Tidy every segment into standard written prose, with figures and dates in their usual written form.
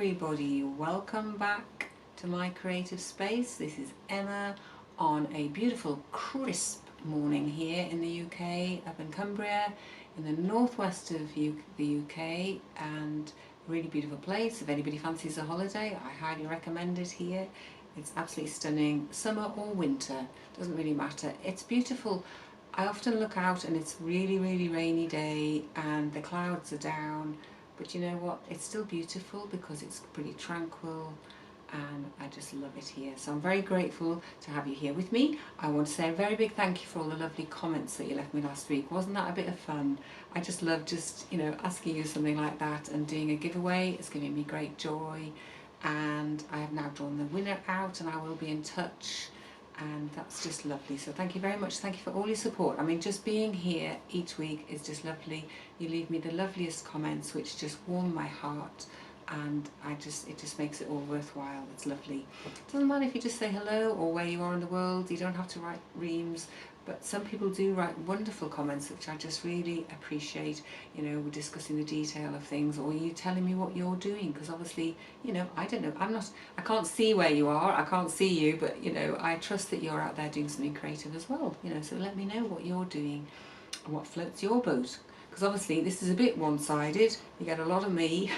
everybody, welcome back to my creative space. This is Emma on a beautiful crisp morning here in the UK, up in Cumbria, in the northwest of the UK, and a really beautiful place. If anybody fancies a holiday, I highly recommend it here. It's absolutely stunning, summer or winter, doesn't really matter. It's beautiful. I often look out and it's really rainy day and the clouds are down, but you know what, it's still beautiful because it's pretty tranquil and I just love it here. So I'm very grateful to have you here with me. I want to say a very big thank you for all the lovely comments that you left me last week. Wasn't that a bit of fun? I just love asking you something like that and doing a giveaway. It's giving me great joy, and I have now drawn the winner out and I will be in touch. And that's just lovely. So thank you very much. Thank you for all your support. I mean, just being here each week is just lovely. You leave me the loveliest comments which just warm my heart, and it just makes it all worthwhile. It's lovely. It doesn't matter if you just say hello or where you are in the world. You don't have to write reams, but some people do write wonderful comments which I just really appreciate. You know, we're discussing the detail of things, or you telling me what you're doing, because obviously, you know, I don't know, I can't see where you are, I can't see you, but you know, I trust that you're out there doing something creative as well, you know, so let me know what you're doing and what floats your boat, because obviously this is a bit one-sided. You get a lot of me.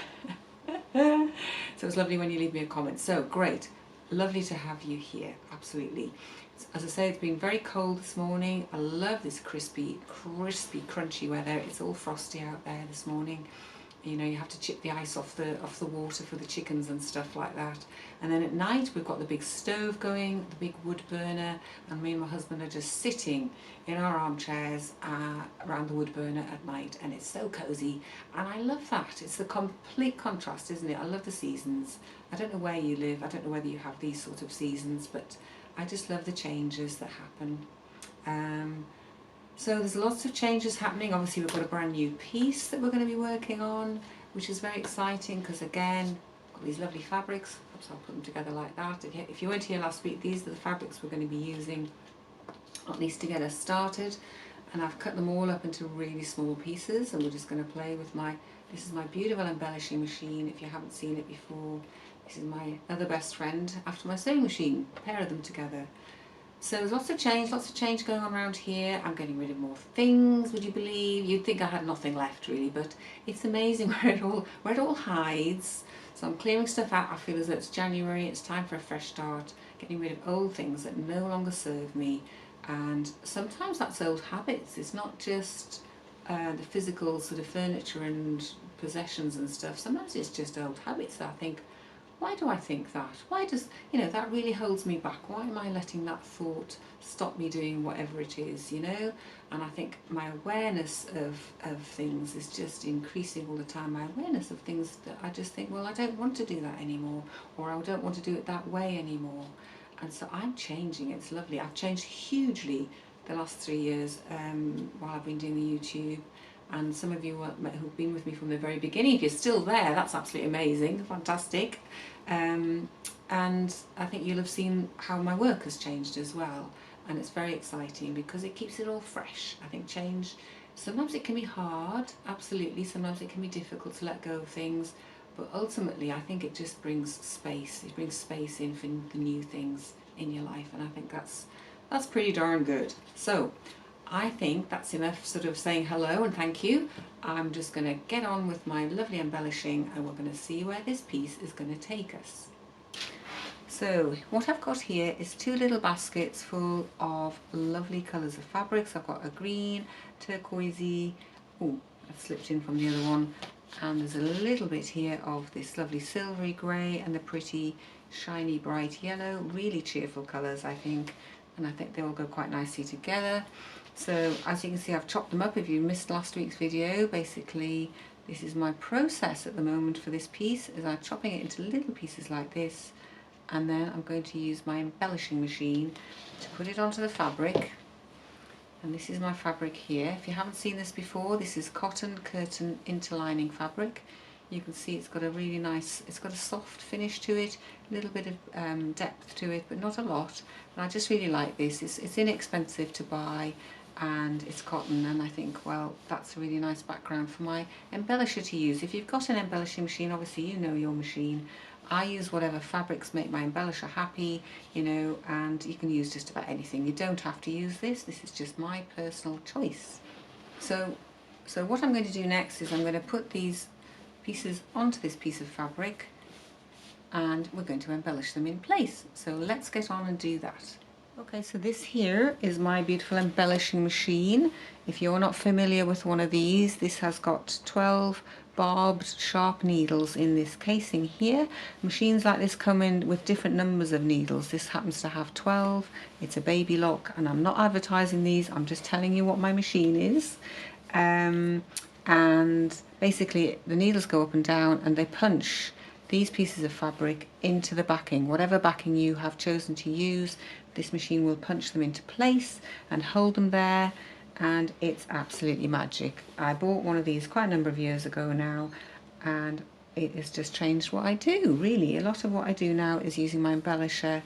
So it's lovely when you leave me a comment. So great, lovely to have you here, absolutely. As I say, it's been very cold this morning. I love this crispy, crunchy weather. It's all frosty out there this morning. You know, you have to chip the ice off the water for the chickens and stuff like that. And then at night we've got the big stove going, the big wood burner, and me and my husband are just sitting in our armchairs around the wood burner at night, and it's so cosy, and I love that. It's the complete contrast, isn't it? I love the seasons. I don't know where you live, I don't know whether you have these sort of seasons, but I just love the changes that happen. So there's lots of changes happening. Obviously we've got a brand new piece that we're going to be working on, which is very exciting because again, got these lovely fabrics. Oops, I'll put them together like that. If you weren't here last week, these are the fabrics we're going to be using, at least to get us started. And I've cut them all up into really small pieces, and we're just going to play with this is my beautiful embellishing machine. If you haven't seen it before, this is my other best friend after my sewing machine, a pair of them together. So there's lots of change going on around here. I'm getting rid of more things, would you believe? You'd think I had nothing left really, but it's amazing where it all hides. So I'm clearing stuff out. I feel as though it's January, it's time for a fresh start, getting rid of old things that no longer serve me. And sometimes that's old habits. It's not just the physical sort of furniture and possessions and stuff. Sometimes it's just old habits that I think, why do I think that? Why does, you know, that really holds me back? Why am I letting that thought stop me doing whatever it is, you know? And I think my awareness of things is just increasing all the time. My awareness of things that I just think, well, I don't want to do that anymore, or I don't want to do it that way anymore. And so I'm changing. It's lovely. I've changed hugely the last 3 years while I've been doing the YouTube. And some of you who've been with me from the very beginning, if you're still there, that's absolutely amazing, fantastic. And I think you'll have seen how my work has changed as well. And it's very exciting because it keeps it all fresh. I think change, sometimes it can be hard, absolutely. Sometimes it can be difficult to let go of things. But ultimately, I think it just brings space. It brings space in for the new things in your life. And I think that's pretty darn good. So I think that's enough sort of saying hello and thank you. I'm just going to get on with my lovely embellishing, and we're going to see where this piece is going to take us. So what I've got here is 2 little baskets full of lovely colours of fabrics. I've got a green, turquoisey, oh, I've slipped in from the other one, and there's a little bit here of this lovely silvery grey and the pretty shiny bright yellow. Really cheerful colours, I think, and I think they all go quite nicely together. So as you can see, I've chopped them up. If you missed last week's video, basically this is my process at the moment for this piece, is I'm chopping it into little pieces like this, and then I'm going to use my embellishing machine to put it onto the fabric. And this is my fabric here. If you haven't seen this before, this is cotton curtain interlining fabric. You can see it's got a really nice, it's got a soft finish to it, a little bit of depth to it, but not a lot. And I just really like this. It's inexpensive to buy, and it's cotton, and I think, well, that's a really nice background for my embellisher to use. If you've got an embellishing machine, obviously you know your machine. I use whatever fabrics make my embellisher happy, you know, and you can use just about anything. You don't have to use this. This is just my personal choice. So what I'm going to do next is I'm going to put these pieces onto this piece of fabric, and we're going to embellish them in place. So let's get on and do that. Okay, so this here is my beautiful embellishing machine. If you're not familiar with one of these, this has got 12 barbed sharp needles in this casing here. Machines like this come in with different numbers of needles. This happens to have 12. It's a baby lock, and I'm not advertising these, I'm just telling you what my machine is. And basically the needles go up and down, and they punch these pieces of fabric into the backing. Whatever backing you have chosen to use, this machine will punch them into place and hold them there, and it's absolutely magic. I bought one of these quite a number of years ago now, and it has just changed what I do, really. A lot of what I do now is using my embellisher.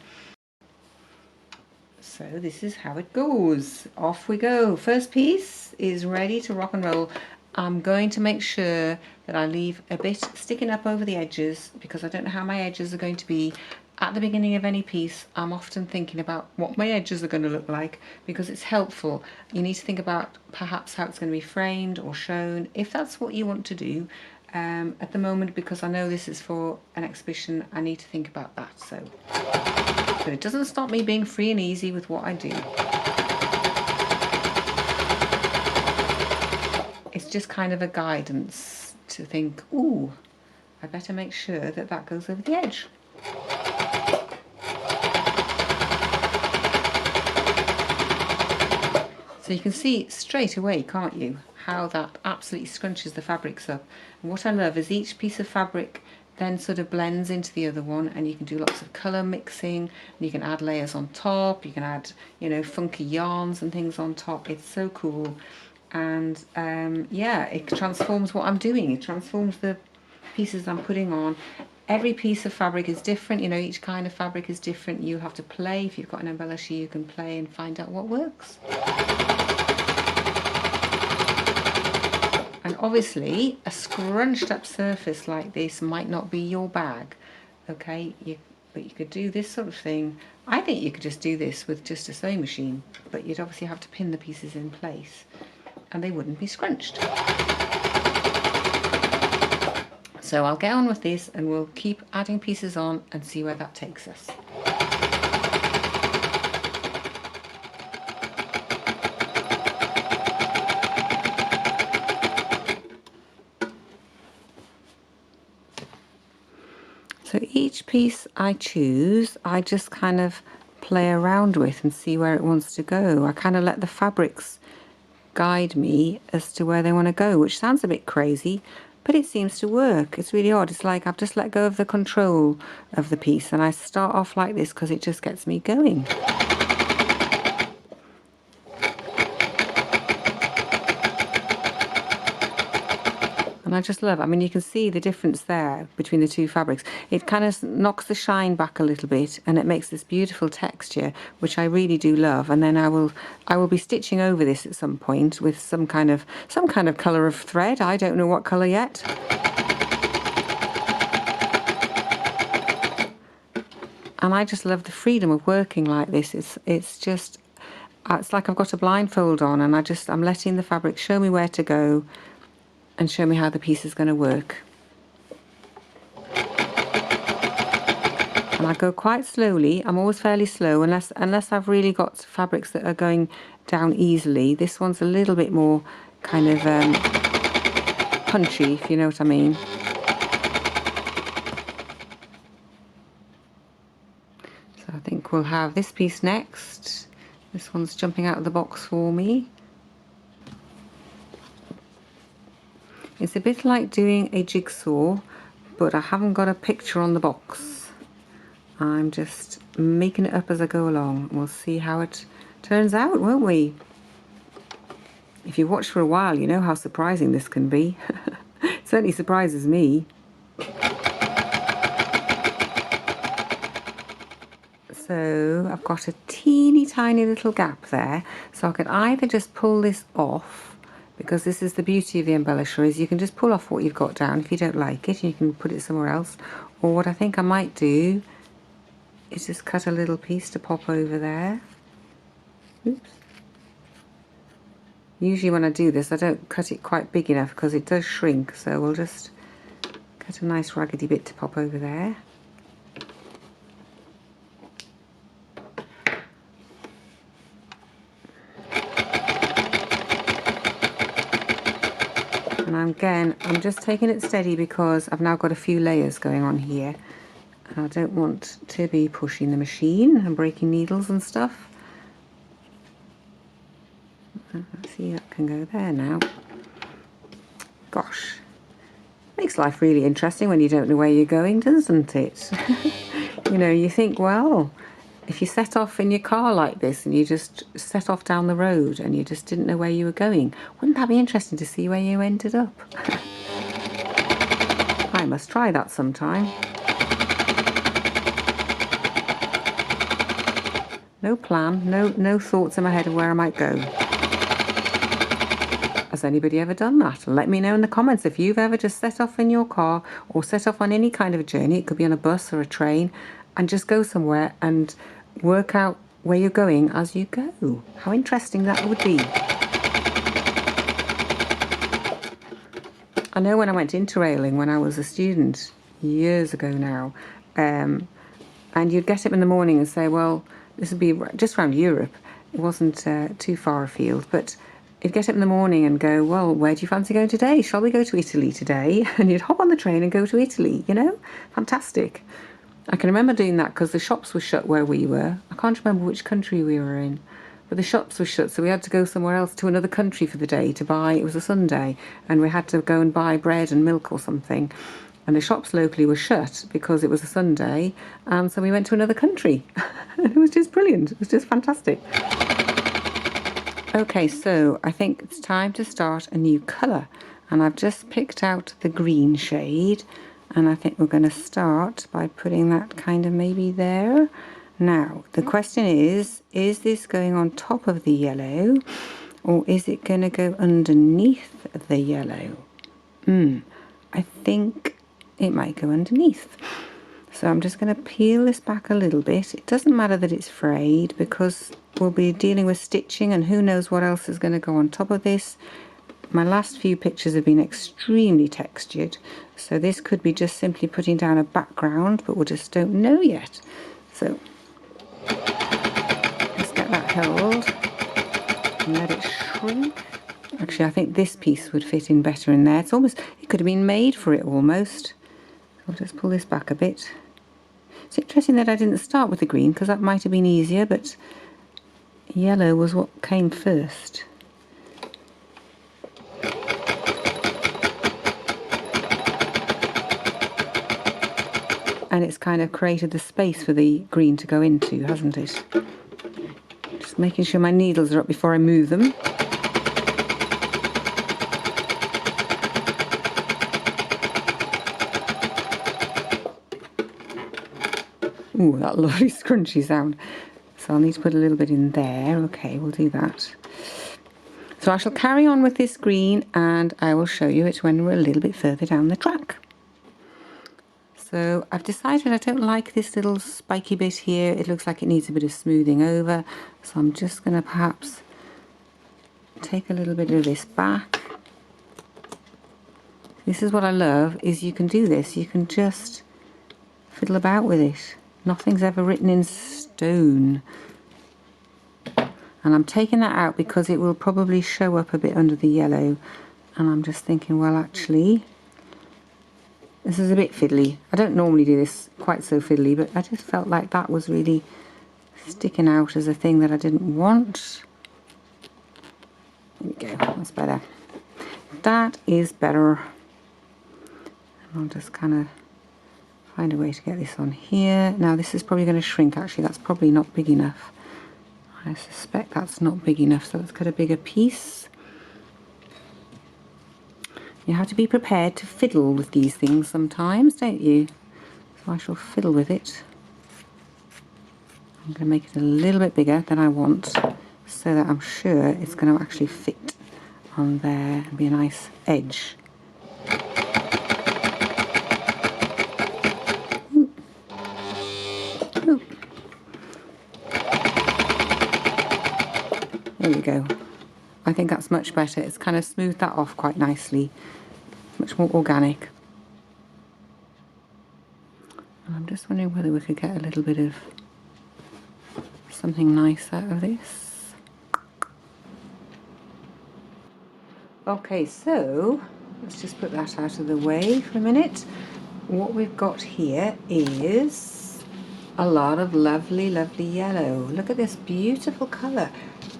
So this is how it goes. Off we go. First piece is ready to rock and roll. I'm going to make sure that I leave a bit sticking up over the edges, because I don't know how my edges are going to be. At the beginning of any piece, I'm often thinking about what my edges are going to look like, because it's helpful. You need to think about perhaps how it's going to be framed or shown, if that's what you want to do. At the moment, because I know this is for an exhibition, I need to think about that. But it doesn't stop me being free and easy with what I do. It's just kind of a guidance to think, ooh, I better make sure that that goes over the edge. So you can see straight away, can't you, how that absolutely scrunches the fabrics up. And what I love is each piece of fabric then sort of blends into the other one, and you can do lots of colour mixing, and you can add layers on top, you can add, you know, funky yarns and things on top. It's so cool. And yeah, it transforms what I'm doing. It transforms the pieces I'm putting on. Every piece of fabric is different, you know, each kind of fabric is different. You have to play. If you've got an embellisher, you can play and find out what works. And obviously a scrunched up surface like this might not be your bag, okay, but you could do this sort of thing. I think you could just do this with just a sewing machine, but you'd obviously have to pin the pieces in place and they wouldn't be scrunched. So I'll get on with this and we'll keep adding pieces on and see where that takes us. So each piece I choose, I just kind of play around with and see where it wants to go. I kind of let the fabrics guide me as to where they want to go, which sounds a bit crazy, but it seems to work. It's really odd. It's like I've just let go of the control of the piece and I start off like this because it just gets me going. And I just love, I mean, you can see the difference there between the two fabrics. It kind of knocks the shine back a little bit and it makes this beautiful texture, which I really do love. And then I will be stitching over this at some point with some kind of colour of thread. I don't know what colour yet. And I just love the freedom of working like this. It's just, it's like I've got a blindfold on and I'm letting the fabric show me where to go and show me how the piece is going to work. And I go quite slowly. I'm always fairly slow unless I've really got fabrics that are going down easily. This one's a little bit more kind of punchy, if you know what I mean. So I think we'll have this piece next. This one's jumping out of the box for me. It's a bit like doing a jigsaw, but I haven't got a picture on the box. I'm just making it up as I go along. We'll see how it turns out, won't we? If you've watched for a while, you know how surprising this can be. It certainly surprises me. So I've got a teeny tiny little gap there, so I can either just pull this off, because this is the beauty of the embellisher, is you can just pull off what you've got down if you don't like it, and you can put it somewhere else. Or what I think I might do is just cut a little piece to pop over there. Oops. Usually when I do this I don't cut it quite big enough because it does shrink, so we'll just cut a nice raggedy bit to pop over there. And again, I'm just taking it steady because I've now got a few layers going on here. I don't want to be pushing the machine and breaking needles and stuff. Let's see, that can go there now. Gosh, makes life really interesting when you don't know where you're going, doesn't it? You know, you think, well, if you set off in your car like this and you just set off down the road and you just didn't know where you were going, wouldn't that be interesting to see where you ended up? I must try that sometime. No plan, no thoughts in my head of where I might go. Has anybody ever done that? Let me know in the comments if you've ever just set off in your car or set off on any kind of a journey. It could be on a bus or a train, and just go somewhere and work out where you're going as you go. How interesting that would be. I know when I went interrailing when I was a student years ago now, and you'd get up in the morning and say, well, this would be just around Europe. It wasn't too far afield, but you'd get up in the morning and go, well, where do you fancy going today? Shall we go to Italy today? And you'd hop on the train and go to Italy, you know? Fantastic. I can remember doing that because the shops were shut where we were. I can't remember which country we were in, but the shops were shut, so we had to go somewhere else to another country for the day to buy. It was a Sunday, and we had to go and buy bread and milk or something. And the shops locally were shut because it was a Sunday, and so we went to another country. It was just brilliant. It was just fantastic. Okay, so I think it's time to start a new colour, and I've just picked out the green shade, and I think we're going to start by putting that kind of maybe there. Now the question is this going on top of the yellow, or is it going to go underneath the yellow? I think it might go underneath. So I'm just going to peel this back a little bit. It doesn't matter that it's frayed because we'll be dealing with stitching and who knows what else is going to go on top of this. My last few pictures have been extremely textured, so this could be just simply putting down a background, but we just don't know yet. So let's get that held and let it shrink. Actually, I think this piece would fit in better in there. It's almost, it could have been made for it almost. I'll just pull this back a bit. It's interesting that I didn't start with the green because that might have been easier, but yellow was what came first. And it's kind of created the space for the green to go into, hasn't it? Just making sure my needles are up before I move them. Ooh, that lovely scrunchy sound. So I'll need to put a little bit in there. Okay, we'll do that. So I shall carry on with this green and I will show you it when we're a little bit further down the track. So I've decided I don't like this little spiky bit here. It looks like it needs a bit of smoothing over. So I'm just going to perhaps take a little bit of this back. This is what I love, is you can do this. You can just fiddle about with it. Nothing's ever written in stone. And I'm taking that out because it will probably show up a bit under the yellow. And I'm just thinking, well, actually, this is a bit fiddly. I don't normally do this quite so fiddly, but I just felt like that was really sticking out as a thing that I didn't want. There we go, that's better. That is better. And I'll just kind of find a way to get this on here. Now this is probably going to shrink. Actually, that's probably not big enough. I suspect that's not big enough, so let's cut a bigger piece. You have to be prepared to fiddle with these things sometimes, don't you? So I shall fiddle with it. I'm going to make it a little bit bigger than I want so that I'm sure it's going to actually fit on there and be a nice edge. Ooh. Ooh. There we go. I think that's much better. It's kind of smoothed that off quite nicely. Much more organic. And I'm just wondering whether we could get a little bit of something nice out of this. Okay, so let's just put that out of the way for a minute. What we've got here is a lot of lovely, lovely yellow. Look at this beautiful colour.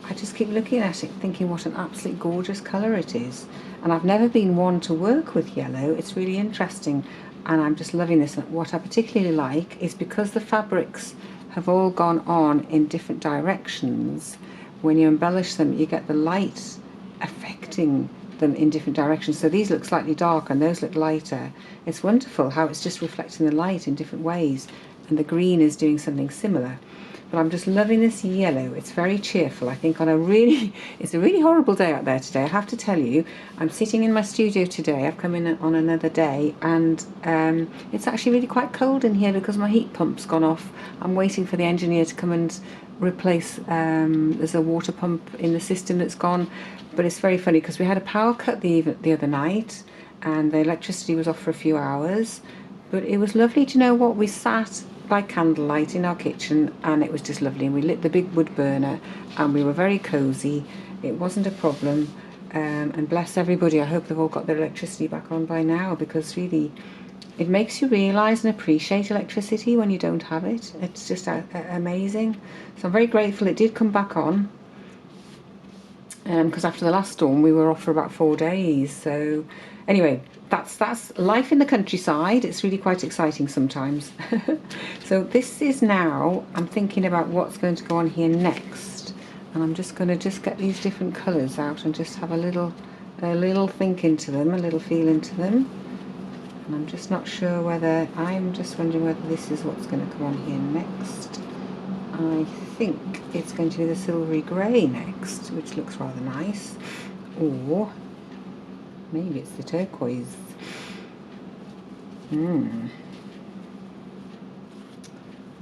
I just keep looking at it thinking what an absolutely gorgeous colour it is. And I've never been one to work with yellow. It's really interesting and I'm just loving this. What I particularly like is because the fabrics have all gone on in different directions. When you embellish them, you get the light affecting them in different directions. So these look slightly darker and those look lighter. It's wonderful how it's just reflecting the light in different ways, and the green is doing something similar. But I'm just loving this yellow. It's very cheerful. I think on a really, it's a really horrible day out there today. I have to tell you, I'm sitting in my studio today. I've come in on another day, and it's actually really quite cold in here because my heat pump's gone off. I'm waiting for the engineer to come and replace, there's a water pump in the system that's gone. But it's very funny because we had a power cut the other night and the electricity was off for a few hours. But it was lovely to know what we sat by candlelight in our kitchen, and it was just lovely, and we lit the big wood burner and we were very cozy. It wasn't a problem, and bless everybody, I hope they've all got their electricity back on by now, because really it makes you realise and appreciate electricity when you don't have it. It's just amazing. So I'm very grateful it did come back on, because after the last storm we were off for about 4 days. So anyway, that's life in the countryside. It's really quite exciting sometimes. So this is now, I'm thinking about what's going to go on here next, and I'm just going to get these different colours out and just have a little think into them, a little feel into them. And I'm just not sure whether, I'm just wondering whether this is what's going to come on here next. I think it's going to be the silvery grey next, which looks rather nice, or maybe it's the turquoise. I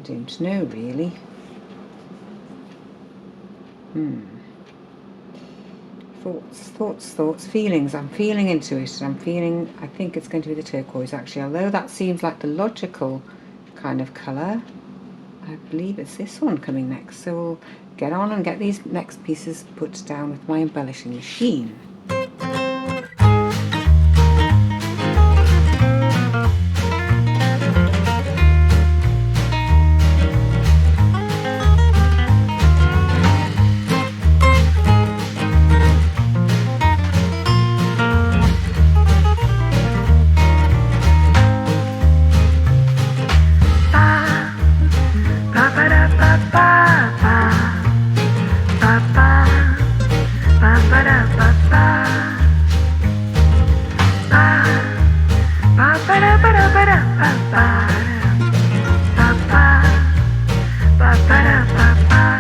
don't know really. Thoughts, feelings. I'm feeling into it. I think it's going to be the turquoise actually, although that seems like the logical kind of colour. I believe it's this one coming next. So we'll get on and get these next pieces put down with my embellishing machine. Ba ba ba ba ba ba ba ba.